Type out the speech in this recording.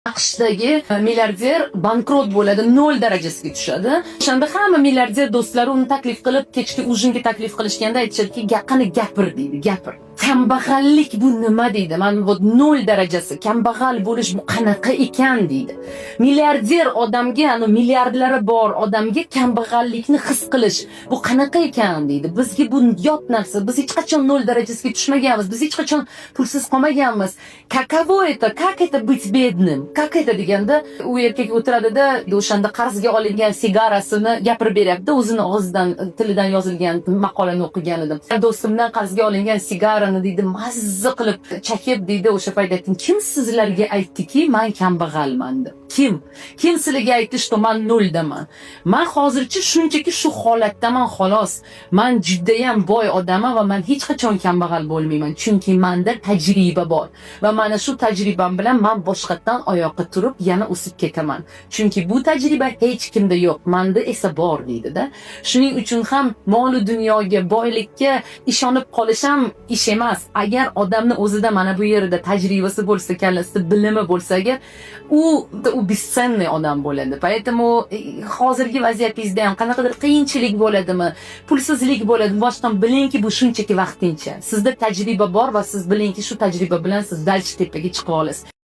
AQShdagi milliarder bankrot bo'ladi, 0 darajasiga tushadi. O'shanda hamma milliarder do'stlari uni taklif qilib, kechki ujinga taklif qilishganda aytishadiki, "Qani gapir" deydi, "Gapir. Kambag'allik bu nima?" deydi. "Mana bu 0 darajasi. Kambag'al bo'lish bu qanaqa ekan?" deydi. Milliarder odamga, milliardlari bor odamga kambag'allikni his qilish bu qanaqa ekan deydi. Bizga bu yot narsa. Biz hech qachon 0 darajasiga tushmaganmiz. Biz hech qachon pulsiz qolmaganmiz. Каково это? Как это быть бедным? Как это deganda u erkak o'tiradida, o'shanda qarzga olingan sigarasini gapirib beryapti. O'zini og'zidan, tilidan yozilgan maqolani o'qigan edim. Do'stimdan qarzga olingan sigarani deydi, mazza qilib chakib deydi, o'sha paytda aytdim, "Kim sizlarga aytdiki, men kambag'alman?" deb. Kim sizlarga aytdi, что men 0 daman? Men hozircha shunchaki shu holatdaman xolos. Men juda ham boy odamman va men hech qachon kambag'al bo'lmayman, chunki menda tajriba bor. Va mana shu tajribam bilan men boshqatdan oyoqqa turib yana o'sib ketaman. Chunki bu tajriba hech kimda yo'q, menda esa bor deydi-da. Shuning uchun ham mol dunyoga, boylikka ishonib qolish ham ish emas. Agar odamni o'zida mana bu yerda tajribasi bo'lsa, kallasida bilimi bo'lsa, agar u бесценный odam bo'ladi. Поэтому hozirgi vaziyatingizda ham qanaqadir qiyinchilik bo'ladimi, pulsizlik bo'ladimi, boshdan bilingki, bu shunchaki vaqtincha. Sizda tajriba bor va siz bilingki, shu tajriba bilan siz dalchi tepaga chiqib olasiz.